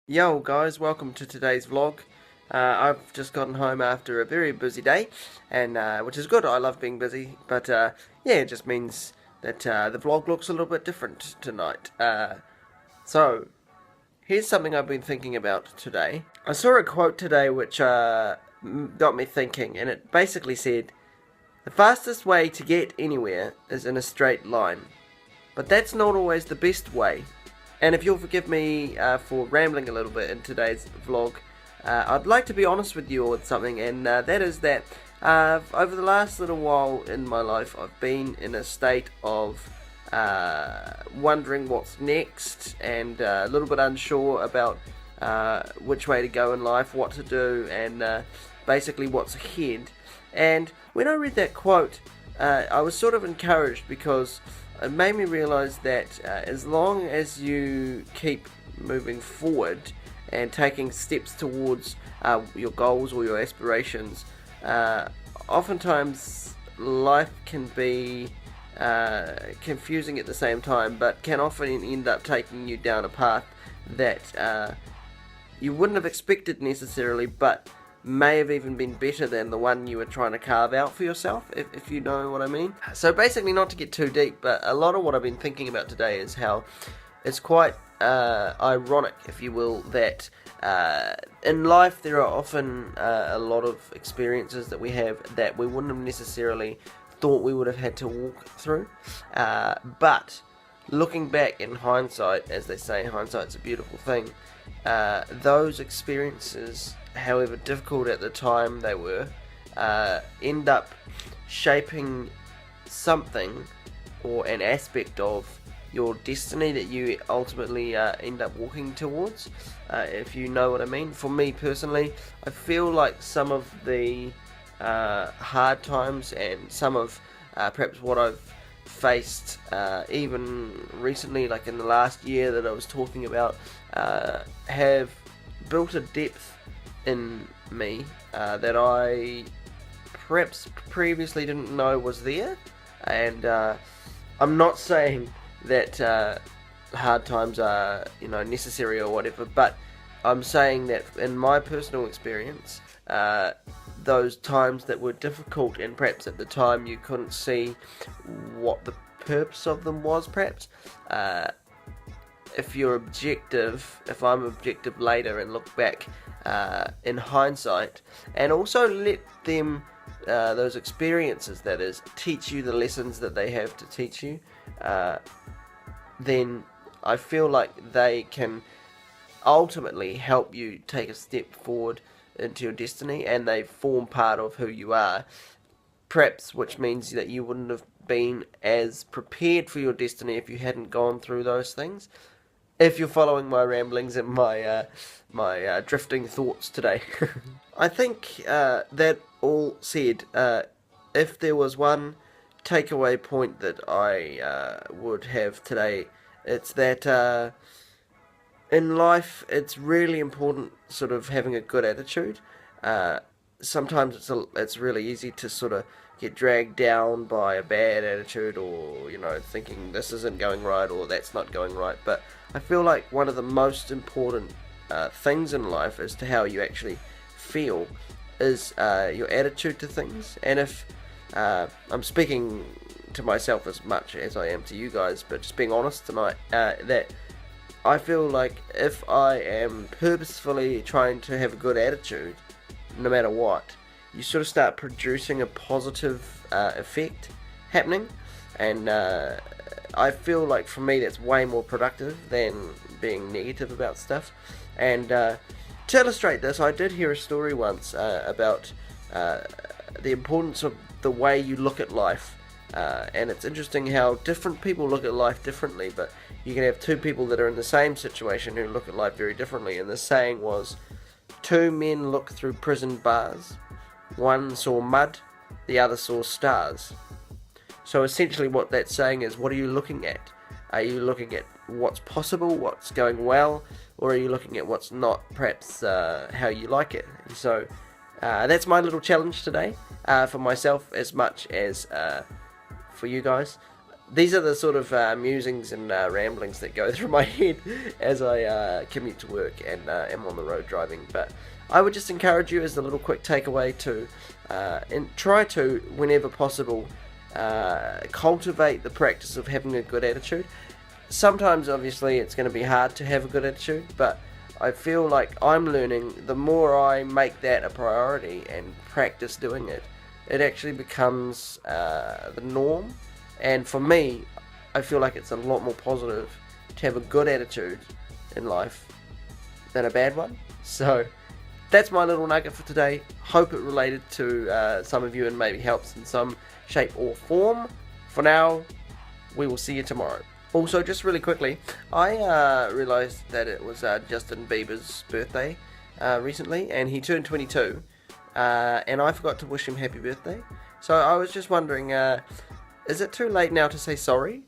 Yo guys, welcome to today's vlog. I've just gotten home after a very busy day, and which is good. I love being busy, but yeah, it just means that the vlog looks a little bit different tonight. So here's something I've been thinking about today. I saw a quote today which got me thinking, and it basically said, "The fastest way to get anywhere is in a straight line, but that's not always the best way." And if you'll forgive me for rambling a little bit in today's vlog, I'd like to be honest with you with something, and that is that over the last little while in my life, I've been in a state of wondering what's next, and a little bit unsure about which way to go in life, what to do, and basically what's ahead. And when I read that quote, I was sort of encouraged because it made me realise that as long as you keep moving forward and taking steps towards your goals or your aspirations, oftentimes life can be confusing at the same time, but can often end up taking you down a path that you wouldn't have expected necessarily, but may have even been better than the one you were trying to carve out for yourself, if you know what I mean. So basically, not to get too deep, but a lot of what I've been thinking about today is how it's quite ironic, if you will, that in life there are often a lot of experiences that we have that we wouldn't have necessarily thought we would have had to walk through, but looking back in hindsight, as they say, hindsight's a beautiful thing. Those experiences, however difficult at the time they were, end up shaping something or an aspect of your destiny that you ultimately end up walking towards, if you know what I mean. For me personally, I feel like some of the hard times and some of perhaps what I've faced even recently, like in the last year that I was talking about, have built a depth in me that I perhaps previously didn't know was there. And I'm not saying that hard times are necessary or whatever, but I'm saying that in my personal experience, those times that were difficult and perhaps at the time you couldn't see what the purpose of them was, perhaps if I'm objective later and look back in hindsight, and also let them, those experiences that is, teach you the lessons that they have to teach you, then I feel like they can ultimately help you take a step forward into your destiny, and they form part of who you are, perhaps, which means that you wouldn't have been as prepared for your destiny if you hadn't gone through those things. If you're following my ramblings and my drifting thoughts today. I think that all said, if there was one takeaway point that I would have today, it's that in life it's really important sort of having a good attitude. Sometimes it's really easy to sort of get dragged down by a bad attitude, or thinking this isn't going right or that's not going right. But I feel like one of the most important things in life as to how you actually feel is your attitude to things. And if I'm speaking to myself as much as I am to you guys, but just being honest tonight, that I feel like if I am purposefully trying to have a good attitude, no matter what, you sort of start producing a positive effect happening. And I feel like for me that's way more productive than being negative about stuff. And to illustrate this, I did hear a story once about the importance of the way you look at life. And it's interesting how different people look at life differently, but you can have two people that are in the same situation who look at life very differently. And the saying was, two men looked through prison bars. One saw mud, the other saw stars. So essentially what that's saying is, what are you looking at? Are you looking at what's possible, what's going well, or are you looking at what's not, perhaps how you like it? And so that's my little challenge today, for myself as much as for you guys. these are the sort of musings and ramblings that go through my head as I commute to work and am on the road driving. But I would just encourage you, as a little quick takeaway, to and try to, whenever possible, cultivate the practice of having a good attitude. Sometimes, obviously, it's going to be hard to have a good attitude, but I feel like I'm learning, the more I make that a priority and practice doing it, it actually becomes the norm. And for me, I feel like it's a lot more positive to have a good attitude in life than a bad one. So that's my little nugget for today. Hope it related to some of you and maybe helps in some shape or form. For now, we will see you tomorrow. Also, just really quickly, I realised that it was Justin Bieber's birthday recently, and he turned 22, and I forgot to wish him happy birthday. So I was just wondering, is it too late now to say sorry?